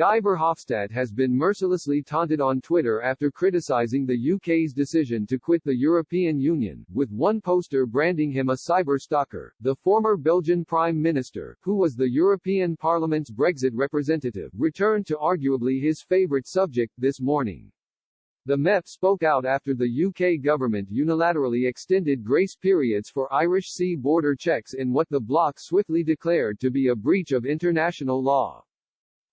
Guy Verhofstadt has been mercilessly taunted on Twitter after criticizing the UK's decision to quit the European Union, with one poster branding him a cyberstalker. The former Belgian Prime Minister, who was the European Parliament's Brexit representative, returned to arguably his favourite subject this morning. The MEP spoke out after the UK government unilaterally extended grace periods for Irish Sea border checks in what the bloc swiftly declared to be a breach of international law.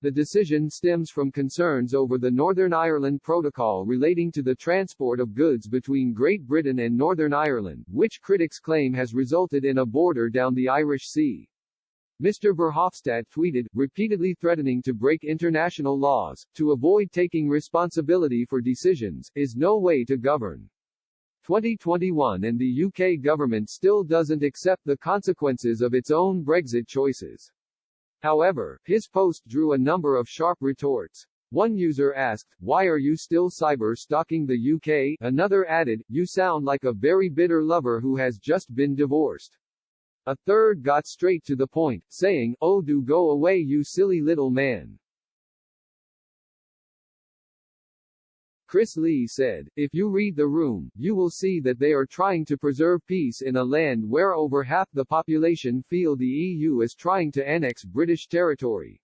The decision stems from concerns over the Northern Ireland Protocol relating to the transport of goods between Great Britain and Northern Ireland, which critics claim has resulted in a border down the Irish Sea. Mr. Verhofstadt tweeted, repeatedly threatening to break international laws, to avoid taking responsibility for decisions, is no way to govern. 2021 and the UK government still doesn't accept the consequences of its own Brexit choices. However, his post drew a number of sharp retorts. One user asked, "Why are you still cyber-stalking the UK?" Another added, "You sound like a very bitter lover who has just been divorced." A third got straight to the point, saying, "Oh, do go away, you silly little man." Chris Lee said, "If you read the room, you will see that they are trying to preserve peace in a land where over half the population feel the EU is trying to annex British territory.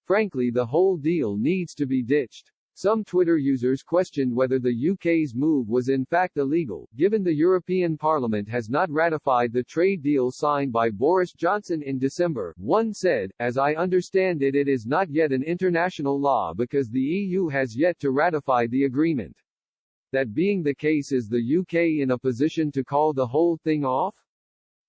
Frankly, the whole deal needs to be ditched." Some Twitter users questioned whether the UK's move was in fact illegal, given the European Parliament has not ratified the trade deal signed by Boris Johnson in December. One said, "As I understand it, it is not yet an international law because the EU has yet to ratify the agreement. That being the case, is the UK in a position to call the whole thing off?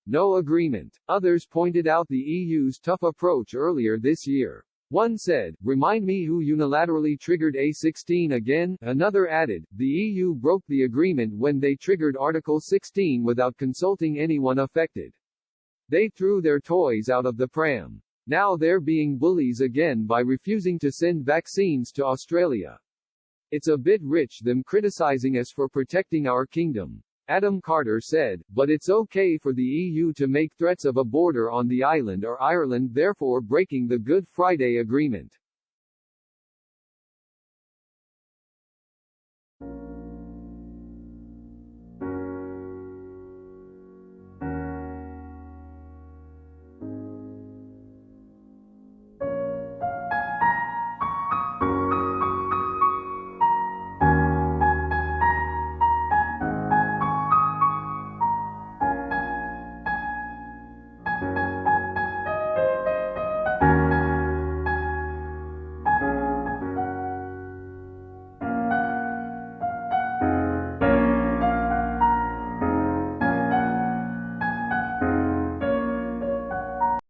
No agreement." Others pointed out the EU's tough approach earlier this year. One said, "Remind me who unilaterally triggered A16 again?" Another added, "The EU broke the agreement when they triggered Article 16 without consulting anyone affected. They threw their toys out of the pram. Now they're being bullies again by refusing to send vaccines to Australia. It's a bit rich them criticizing us for protecting our kingdom." Adam Carter said, "But it's okay for the EU to make threats of a border on the island or Ireland, therefore breaking the Good Friday Agreement.